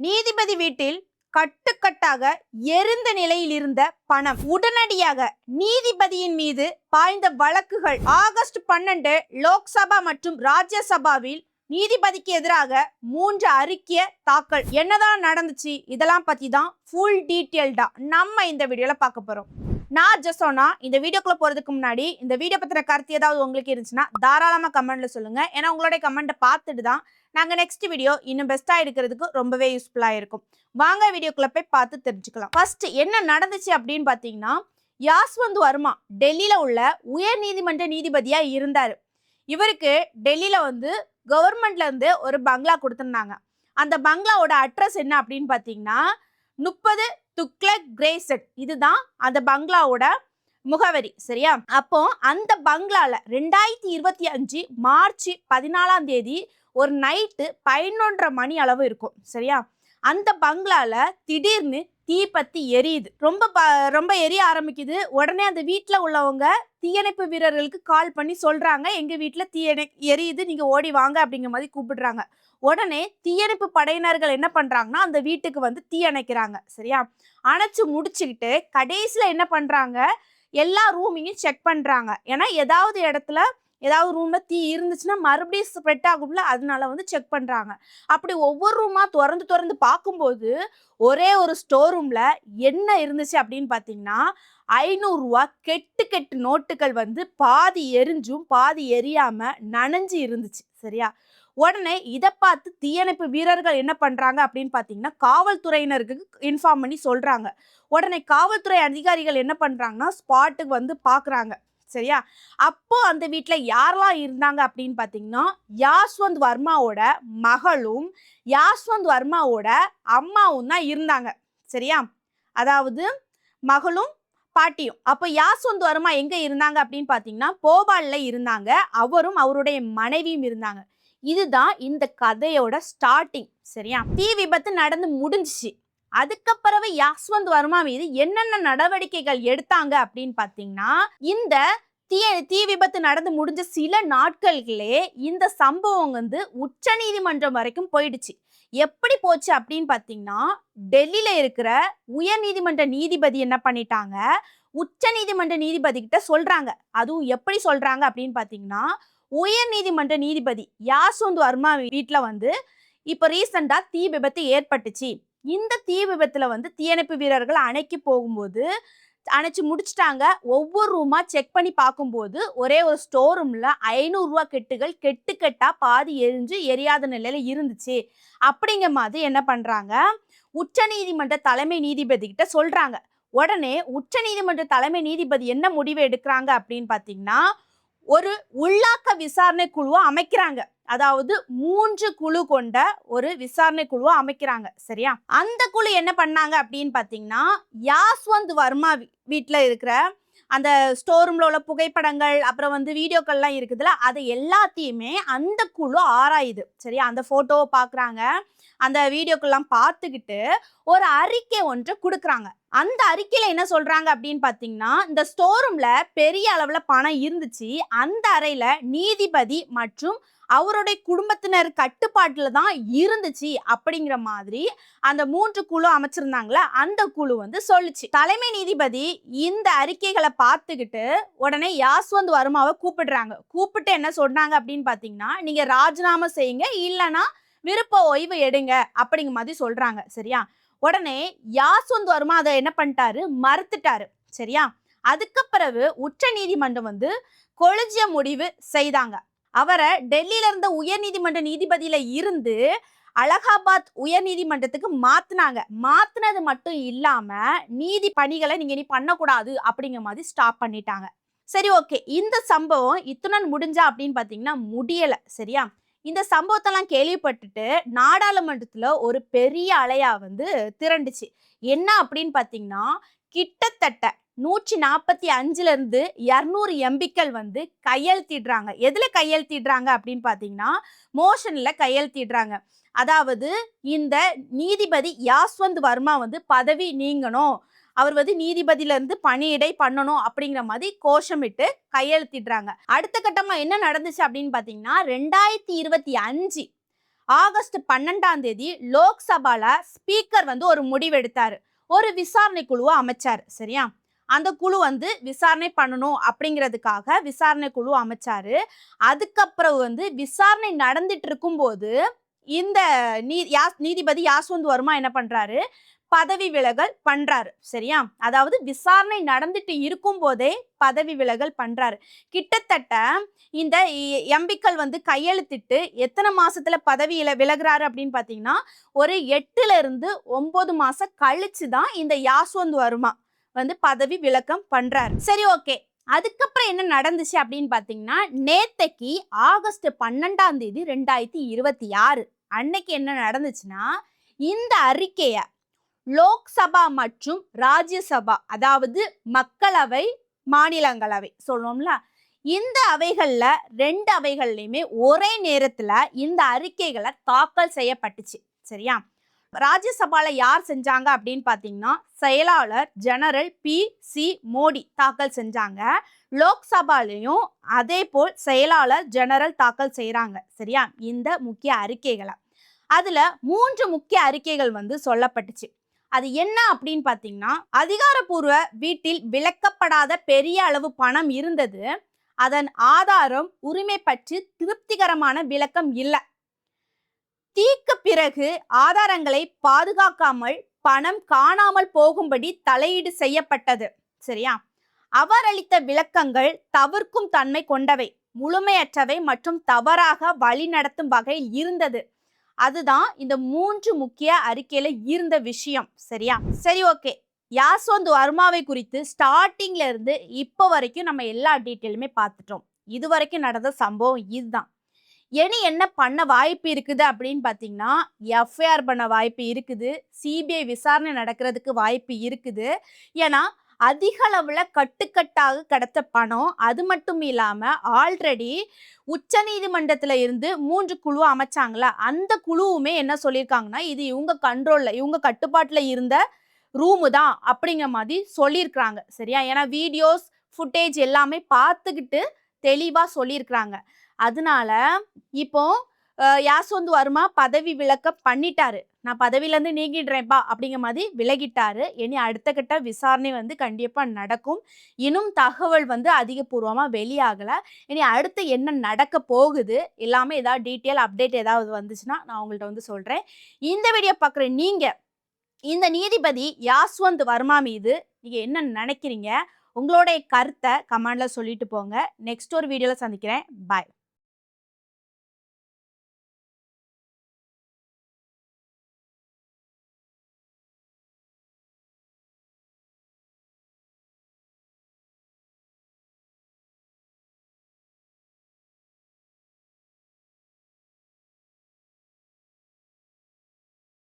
நீதிபதி வீட்டில் கட்டுக்கட்டாக எரிந்த நிலையில் இருந்த பணம். உடனடியாக நீதிபதியின் மீது பாய்ந்த வழக்குகள். ஆகஸ்ட் 12 லோக்சபா மற்றும் ராஜ்யசபாவில் நீதிபதிக்கு எதிராக 3 அறிக்கை தாக்கல். என்னதான் நடந்துச்சு, இதெல்லாம் பத்தி தான் ஃபுல் டீட்டெயில்டா நம்ம இந்த வீடியோல பார்க்க போறோம். நான் ஜசோனா. இந்த வீடியோக்குள்ள போறதுக்கு முன்னாடி இந்த வீடியோ பத்தின கருத்து ஏதாவது உங்களுக்கு இருந்துச்சுன்னா தாராளமா கமெண்ட்ல சொல்லுங்க. ஏன்னா உங்களுடைய கமெண்ட்டை பார்த்துட்டு தான் நாங்க நெக்ஸ்ட் வீடியோ இன்னும் பெஸ்டா எடுக்கிறதுக்கு ரொம்பவே யூஸ்ஃபுல்லா இருக்கும். வாங்க வீடியோக்குள்ள போய் பார்த்து தெரிஞ்சுக்கலாம். ஃபர்ஸ்ட் என்ன நடந்துச்சு அப்படின்னு பாத்தீங்கன்னா, யாஸ்வந்த் வர்மா டெல்லியில உள்ள உயர் நீதிமன்ற நீதிபதியா இருந்தாரு. இவருக்கு டெல்லியில கவர்மெண்ட்ல இருந்து ஒரு பங்களா கொடுத்திருந்தாங்க. அந்த பங்களாவோட அட்ரஸ் என்ன அப்படின்னு பாத்தீங்கன்னா 30 துக்ளக் கிரேசட். இதுதான் அந்த பங்களாவோட முகவரி. சரியா? அப்போ அந்த பங்களால 2025 மார்ச் 14 ஒரு நைட்டு 11:30 மணி அளவு இருக்கும். சரியா? அந்த பங்களால திடீர்னு தீ பத்தி எரியுது. ரொம்ப எரிய ஆரம்பிக்குது. உடனே அந்த வீட்டில் உள்ளவங்க தீயணைப்பு வீரர்களுக்கு கால் பண்ணி சொல்றாங்க, எங்க வீட்டுல எரியுது, நீங்க ஓடி வாங்க அப்படிங்கிற மாதிரி கூப்பிடுறாங்க. உடனே தீயணைப்பு படையினர்கள் என்ன பண்றாங்கன்னா அந்த வீட்டுக்கு தீ அணைக்கிறாங்க. சரியா? அணைச்சு முடிச்சுக்கிட்டு கடைசியில என்ன பண்றாங்க, எல்லா ரூமையும் செக் பண்றாங்க. ஏன்னா ஏதாவது ரூம்ல தீ இருந்துச்சுன்னா மறுபடியும் ஸ்ப்ரெட் ஆகும்ல, அதனால செக் பண்றாங்க. அப்படி ஒவ்வொரு ரூமா திறந்து பார்க்கும்போது ஒரே ஒரு ஸ்டோர் ரூம்ல என்ன இருந்துச்சு அப்படின்னு பாத்தீங்கன்னா 500 ரூபா கெட்டு நோட்டுகள் பாதி எரிஞ்சும் பாதி எரியாம நனைஞ்சு இருந்துச்சு. சரியா? உடனே இதை பார்த்து தீயணைப்பு வீரர்கள் என்ன பண்றாங்க அப்படின்னு பாத்தீங்கன்னா காவல்துறையினருக்கு இன்ஃபார்ம் பண்ணி சொல்றாங்க. உடனே காவல்துறை அதிகாரிகள் என்ன பண்றாங்கன்னா ஸ்பாட்டுக்கு பாக்குறாங்க. சரியா? அப்போ அந்த வீட்டுல யாரெல்லாம் இருந்தாங்க அப்படின்னு பாத்தீங்கன்னா யாஸ்வந்த் வர்மாவோட மகளும் யாஸ்வந்த் வர்மாவோட அம்மாவும் தான் இருந்தாங்க. சரியா? அதாவது மகளும் பாட்டியும். அப்ப யாஸ்வந்த் வர்மா எங்க இருந்தாங்க அப்படின்னு பாத்தீங்கன்னா போபால்ல இருந்தாங்க. அவரும் அவருடைய மனைவியும் இருந்தாங்க. இதுதான் இந்த கதையோட ஸ்டார்டிங். சரியா? தீ விபத்து நடந்து முடிஞ்சிச்சு. அதுக்கப்புறம் யாஸ்வந்த் வர்மா மீது என்னென்ன நடவடிக்கைகள் எடுத்தாங்க அப்படின்னு பாத்தீங்கன்னா இந்த தீ விபத்து நடந்து முடிஞ்ச சில நாட்களிலே இந்த சம்பவம் உச்ச நீதிமன்றம் வரைக்கும் போயிடுச்சு. எப்படி போச்சு அப்படின்னு பாத்தீங்கன்னா டெல்லியில இருக்கிற உயர் நீதிமன்ற நீதிபதி என்ன பண்ணிட்டாங்க, உச்ச நீதிமன்ற நீதிபதி கிட்ட சொல்றாங்க. அதுவும் எப்படி சொல்றாங்க அப்படின்னு பாத்தீங்கன்னா உயர் நீதிமன்ற நீதிபதி யாஸ்வந்த் வர்மா வீட்டுல இப்ப ரீசெண்டா தீ விபத்து ஏற்பட்டுச்சு. இந்த தீ விபத்துல தீயணைப்பு வீரர்கள் அணைக்கு போகும்போது அணைச்சு முடிச்சிட்டாங்க. ஒவ்வொரு ரூமா செக் பண்ணி பார்க்கும்போது ஒரே ஒரு ஸ்டோர் ரூம்ல 500 ரூபா கெட்டா பாதி எரிஞ்சு எரியாத நிலையில இருந்துச்சு. அப்படிங்கிற மாதிரி என்ன பண்றாங்க, உச்ச நீதிமன்ற தலைமை நீதிபதி கிட்ட சொல்றாங்க. உடனே உச்ச நீதிமன்ற தலைமை நீதிபதி என்ன முடிவு எடுக்கிறாங்க அப்படின்னு பாத்தீங்கன்னா ஒரு உள்நாக்க விசாரணை குழுவை அமைக்கிறாங்க. அதாவது 3 குழு கொண்ட ஒரு விசாரணை குழுவை அமைக்கிறாங்க. சரியா? அந்த குழு என்ன பண்ணாங்க அப்படின்னு பாத்தீங்கன்னா யாஸ்வந்த் வர்மா வீட்டுல இருக்கிற அந்த ஸ்டோர் ரூம்ல உள்ள புகைப்படங்கள் அப்புறம் வீடியோக்கள்லாம் இருக்குதுல்ல, அதை எல்லாத்தையுமே அந்த குழு ஆராயுது. சரியா? அந்த போட்டோவை பாக்குறாங்க. அந்த வீடியோக்கெல்லாம் பார்த்துக்கிட்டு ஒரு அறிக்கை ஒன்றை கொடுக்குறாங்க. அந்த அறிக்கையில என்ன சொல்றாங்க அப்படின்னு பாத்தீங்கன்னா இந்த ஸ்டோர் ரூம்ல பெரிய அளவுல பணம் இருந்துச்சு. அந்த அறையில நீதிபதி மற்றும் அவருடைய குடும்பத்தினர் கட்டுப்பாட்டுல தான் இருந்துச்சு அப்படிங்கிற மாதிரி அந்த 3 குழு அமைச்சிருந்தாங்களா, அந்த குழு சொல்லுச்சு. தலைமை நீதிபதி இந்த அறிக்கைகளை பார்த்துக்கிட்டு உடனே யாஸ்வந்த் வர்மாவை கூப்பிட்டு என்ன சொன்னாங்க அப்படின்னு பாத்தீங்கன்னா நீங்க ராஜினாமா செய்யுங்க, இல்லைன்னா விருப்ப ஓய்வு எடுங்க அப்படிங்கிற மாதிரி சொல்றாங்க. சரியா? உடனே யாஸ்வந்த் வர்மா அதை என்ன பண்ணிட்டாரு, மறுத்துட்டாரு. சரியா? அதுக்கு பிறகு உச்ச நீதிமன்றம் கொலிஜிய முடிவு செய்தாங்க. அவரை டெல்லியில இருந்த உயர் நீதிமன்ற நீதிபதியில இருந்து அலகாபாத் உயர் நீதிமன்றத்துக்கு மாத்தினது மட்டும் இல்லாம நீதி பணிகளை நீங்க இனி பண்ணக்கூடாது அப்படிங்கிற மாதிரி ஸ்டாப் பண்ணிட்டாங்க. சரி, ஓகே. இந்த சம்பவம் இத்துடன் முடிஞ்சா அப்படின்னு பாத்தீங்கன்னா முடியல. சரியா? இந்த சம்பவத்தெல்லாம் கேள்விப்பட்டுட்டு நாடாளுமன்றத்துல ஒரு பெரிய அலையா திரண்டுச்சு. என்ன அப்படின்னு பாத்தீங்கன்னா கிட்டத்தட்ட 145ல இருந்து 200 எம்பிக்கள் கையெழுத்திடுறாங்க. எதுல கையெழுத்திடுறாங்க அப்படின்னு பாத்தீங்கன்னா மோஷன்ல கையெழுத்திடுறாங்க. அதாவது இந்த நீதிபதி யாஸ்வந்த் வர்மா பதவி நீங்கணும், அவர் நீதிபதியில இருந்து பணியிடை பண்ணணும் அப்படிங்கிற மாதிரி கோஷமிட்டு கையெழுத்திடுறாங்க. அடுத்த கட்டமா என்ன நடந்துச்சு அப்படின்னு பாத்தீங்கன்னா 2025 ஆகஸ்ட் 12ஆம் தேதி லோக்சபால ஸ்பீக்கர் வந்து ஒரு முடிவெடுத்தாரு. ஒரு விசாரணை குழுவை அமைச்சாரு. சரியா? அந்த குழு வந்து விசாரணை பண்ணணும் அப்படிங்கிறதுக்காக விசாரணை குழு அமைச்சாரு. அதுக்கப்புறம் வந்து விசாரணை நடந்துட்டு இருக்கும்போது இந்த நீதிபதி யாஸ்வந்த் வர்மா என்ன பண்றாரு, பதவி விலகல் பண்றாரு. சரியா? அதாவது விசாரணை நடந்துட்டு இருக்கும் போதே பதவி விலகல் பண்றாரு. கிட்டத்தட்ட இந்த எம்பிக்கள் வந்து கையெழுத்திட்டு எத்தனை மாசத்துல பதவி விலகுறாரு அப்படின்னு பாத்தீங்கன்னா, ஒரு 8ல இருந்து 9 மாசம் கழிச்சு தான் இந்த யாஸ்வந்த் வர்மா வந்து பதவி விலக்கம் பண்றாரு. சரி, ஓகே. அதுக்கப்புறம் என்ன நடந்துச்சு அப்படின்னு பாத்தீங்கன்னா, நேத்தைக்கு ஆகஸ்ட் 12ஆம் தேதி 2026 அன்னைக்கு என்ன நடந்துச்சுன்னா, இந்த அறிக்கைய லோக்சபா மற்றும் ராஜ்யசபா, அதாவது மக்களவை, மாநிலங்களவை சொல்லுவோம்ல, இந்த அவைகள்ல 2 அவைகள்லையுமே ஒரே நேரத்துல இந்த அறிக்கைகளை தாக்கல் செய்யப்பட்டுச்சு. சரியா? ராஜ்யசபால யார் செஞ்சாங்க அப்படின்னு பாத்தீங்கன்னா, செயலாளர் ஜெனரல் பி.சி. மோடி தாக்கல் செஞ்சாங்க. லோக்சபாலையும் அதே போல் செயலாளர் ஜெனரல் தாக்கல் செய்யறாங்க. சரியா? இந்த முக்கிய அறிக்கைகளை அதுல 3 முக்கிய அறிக்கைகள் வந்து சொல்லப்பட்டுச்சு. அது என்ன அப்படின்னு பாத்தீங்கன்னா, அதிகாரப்பூர்வ வீட்டில் விலக்கப்படாத பெரிய அளவு பணம் இருந்தது. அதன் ஆதாரம், உரிமை பற்றி திருப்திகரமான விளக்கம் இல்லை. தீக்கு பிறகு ஆதாரங்களை பாதுகாக்காமல் பணம் காணாமல் போகும்படி தலையீடு செய்யப்பட்டது. சரியா? அவர் அளித்த விளக்கங்கள் தவிர்க்கும் தன்மை கொண்டவை, முழுமையற்றவை மற்றும் தவறாக வழிநடத்தும் வகையில் இருந்தது. அதுதான் இந்த 3 முக்கிய அறிக்கையில இருந்த விஷயம். சரியா? சரி, ஓகே. யாஸ்வந்த் வர்மாவை குறித்து ஸ்டார்டிங்ல இருந்து இப்போ வரைக்கும் நம்ம எல்லா டீட்டெயிலுமே பார்த்துட்டோம். இது வரைக்கும் நடந்த சம்பவம் இதுதான். இனி என்ன பண்ண வாய்ப்பு இருக்குது அப்படின்னு பார்த்தீங்கன்னா, எஃப்ஐஆர் பண்ண வாய்ப்பு இருக்குது, சிபிஐ விசாரணை நடக்கிறதுக்கு வாய்ப்பு இருக்குது. ஏன்னா அதிக அளவுல கட்டுக்கட்டாக கிடைத்த பணம். அது மட்டும் இல்லாம ஆல்ரெடி உச்ச நீதிமன்றத்துல இருந்து 3 குழு அமைச்சாங்களா, அந்த குழுவுமே என்ன சொல்லியிருக்காங்கன்னா, இது இவங்க கண்ட்ரோல்ல, இவங்க கட்டுப்பாட்டுல இருந்த ரூமு தான் அப்படிங்கிற மாதிரி சொல்லியிருக்கிறாங்க. சரியா? ஏன்னா வீடியோஸ் ஃபுட்டேஜ் எல்லாமே பார்த்துக்கிட்டு தெளிவா சொல்லியிருக்கிறாங்க. அதனால இப்போ யாஸ்வந்த் வர்மா பதவி விலக்கம் பண்ணிட்டாரு. நான் பதவியிலேருந்து நீங்கிடுறேன்ப்பா அப்படிங்கிற மாதிரி விலகிட்டாரு. இனி அடுத்த கட்ட விசாரணை வந்து கண்டிப்பா நடக்கும். இன்னும் தகவல் வந்து அதிகபூர்வமாக வெளியாகலை. இனி அடுத்து என்ன நடக்க போகுது எல்லாமே ஏதாவது டீட்டெயில் அப்டேட் ஏதாவது வந்துச்சுன்னா நான் உங்கள்கிட்ட வந்து சொல்கிறேன். இந்த வீடியோ பார்க்குற நீங்கள் இந்த நீதிபதி யாஸ்வந்த் வர்மா மீது நீங்கள் என்ன நினைக்கிறீங்க? உங்களுடைய கருத்தை கமெண்ட்ல சொல்லிட்டு போங்க. நெக்ஸ்ட் ஒரு வீடியோவில் சந்திக்கிறேன். பாய்.